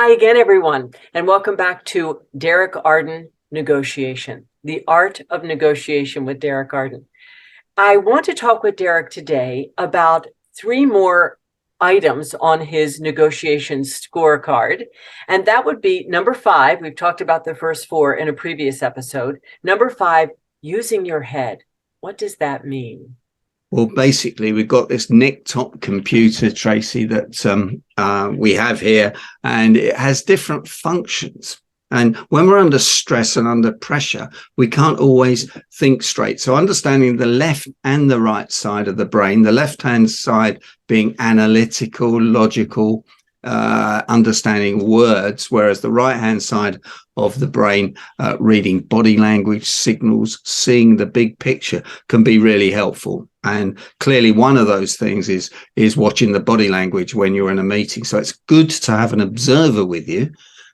Hi again, everyone, and welcome back to Derek Arden Negotiation, the art of negotiation with Derek Arden. I want to talk with Derek today about three more items on his negotiation scorecard, and that would be number 5. We've talked about the first 4 in a previous episode. Number 5, using your head. What does that mean? Well, basically, we've got this neck-top computer, Tracy, that we have here, and it has different functions. And when we're under stress and under pressure, we can't always think straight. So understanding the left and the right side of the brain, the left-hand side being analytical, logical, understanding words, whereas the right-hand side of the brain, reading body language, signals, seeing the big picture can be really helpful. And clearly one of those things is watching the body language when you're in a meeting. So it's good to have an observer with you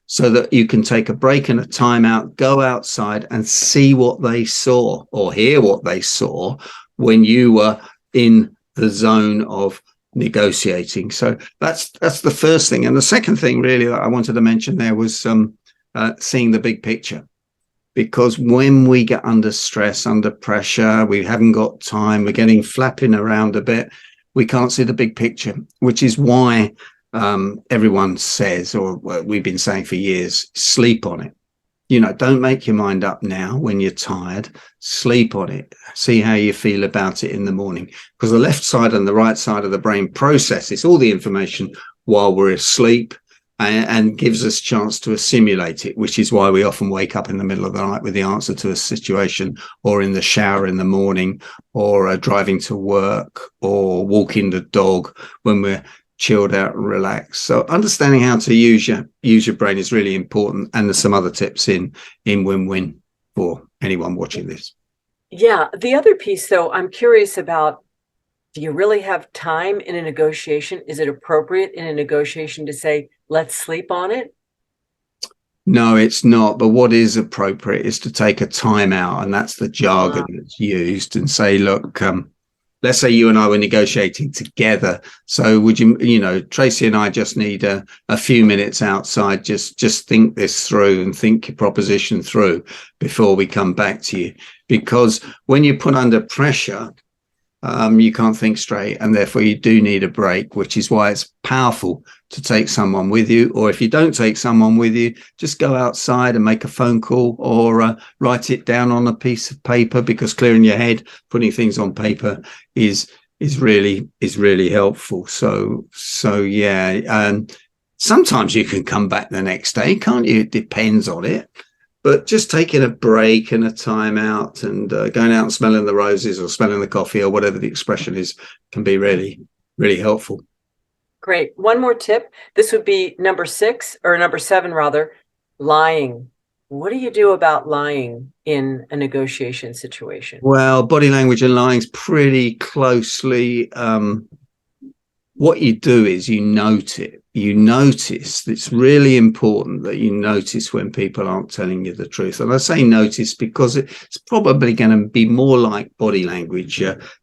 so that you can take a break and a timeout, go outside and see what they saw or hear what they saw when you were in the zone of negotiating. So that's the first thing. And the second thing really that I wanted to mention there was seeing the big picture. Because when we get under stress, under pressure, we haven't got time, we're getting flapping around a bit, we can't see the big picture, which is why everyone says, or we've been saying for years, sleep on it. You know, don't make your mind up now when you're tired. Sleep on it. See how you feel about it in the morning. Because the left side and the right side of the brain processes all the information while we're asleep and gives us a chance to assimilate it, which is why we often wake up in the middle of the night with the answer to a situation, or in the shower in the morning, or driving to work, or walking the dog when we're chilled out and relaxed. So understanding how to use your brain is really important, and there's some other tips in win-win for anyone watching this. Yeah, the other piece though, I'm curious about, do you really have time in a negotiation? Is it appropriate in a negotiation to say, let's sleep on it? No, it's not. But what is appropriate is to take a time out, and that's the jargon that's used, and say, look, let's say you and I were negotiating together. So would you, Tracy and I just need a few minutes outside, just think this through and think your proposition through before we come back to you. Because when you're put under pressure, you can't think straight, and therefore you do need a break, which is why it's powerful to take someone with you. Or if you don't take someone with you, just go outside and make a phone call, or write it down on a piece of paper, because clearing your head, putting things on paper is really helpful. So yeah, and sometimes you can come back the next day, can't you? It depends on it. But just taking a break and a time out and going out and smelling the roses or smelling the coffee or whatever the expression is can be really, really helpful. Great. One more tip. This would be number 6 or number 7, rather, lying. What do you do about lying in a negotiation situation? Well, body language and lying is pretty closely. What you do is you note it. You notice. It's really important that you notice when people aren't telling you the truth. And I say notice because it's probably going to be more like body language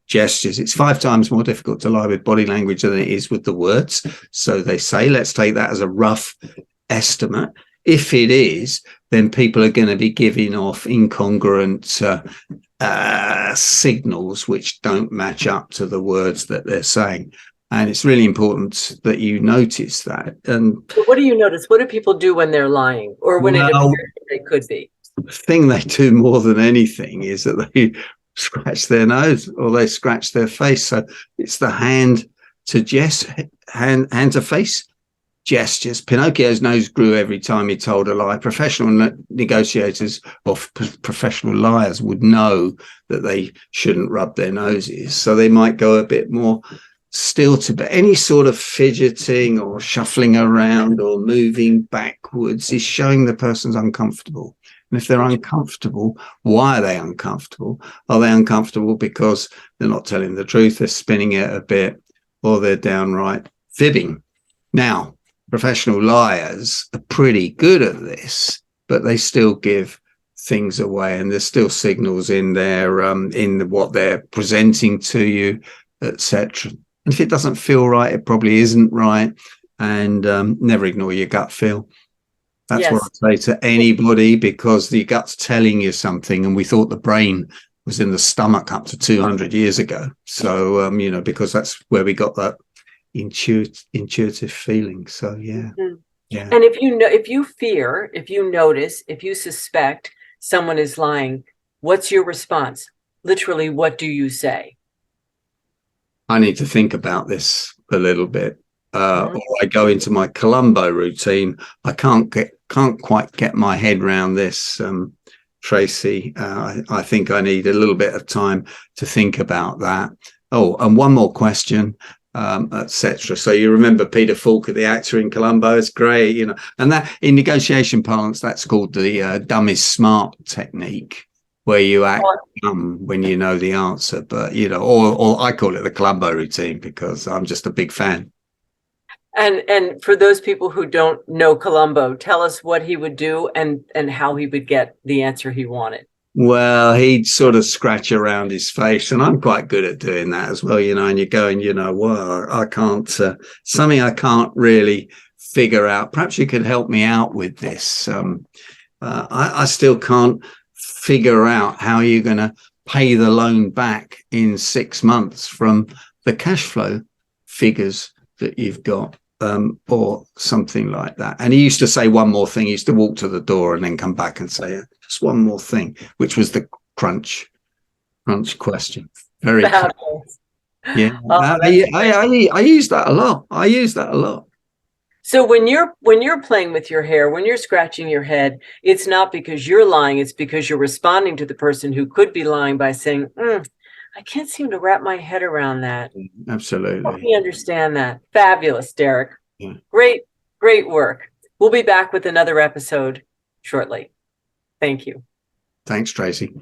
gestures. It's 5 times more difficult to lie with body language than it is with the words. So they say, let's take that as a rough estimate. If it is, then people are going to be giving off incongruent signals which don't match up to the words that they're saying. And it's really important that you notice that. And so what do you notice? What do people do when they're lying, or when it appears they could be? The thing they do more than anything is that they scratch their nose or they scratch their face. So it's the hand to face gestures. Pinocchio's nose grew every time he told a lie. Professional negotiators or professional liars would know that they shouldn't rub their noses. So they might go a bit more stilted, but any sort of fidgeting or shuffling around or moving backwards is showing the person's uncomfortable. And if they're uncomfortable, why are they uncomfortable? Are they uncomfortable because they're not telling the truth, they're spinning it a bit, or they're downright fibbing? Now, professional liars are pretty good at this, but they still give things away, and there's still signals in there, in what they're presenting to you, etc. And if it doesn't feel right, it probably isn't right. and never ignore your gut feel. That's Yes. what I say to anybody, because the gut's telling you something, and we thought the brain was in the stomach up to 200 years ago. So, because that's where we got that intuitive feeling. So, yeah. Mhm. Yeah. And if you fear, if you notice, if you suspect someone is lying, what's your response? Literally, what do you say? I need to think about this a little bit. Mhm. Or I go into my Columbo routine. I can't quite get my head around this, Tracy. I think I need a little bit of time to think about that. Oh, and one more question, etc. So you remember Peter Falk, the actor in Columbo? It's great, and that in negotiation parlance, that's called the dumb is smart technique, where you act dumb when you know the answer. But or I call it the Columbo routine because I'm just a big fan. And for those people who don't know Columbo, tell us what he would do and how he would get the answer he wanted. Well, he'd sort of scratch around his face, and I'm quite good at doing that as well, and you're going, well, I can't, something I can't really figure out. Perhaps you could help me out with this. I still can't figure out how you're going to pay the loan back in 6 months from the cash flow figures that you've got. Or something like that. And he used to say one more thing. He used to walk to the door and then come back and say, just one more thing, which was the crunch question. Very cool. Yeah. I use that a lot. So when you're playing with your hair, when you're scratching your head, it's not because you're lying, it's because you're responding to the person who could be lying by saying, I can't seem to wrap my head around that. Absolutely. Help me understand that. Fabulous, Derek. Yeah. Great work. We'll be back with another episode shortly. Thank you. Thanks, Tracy.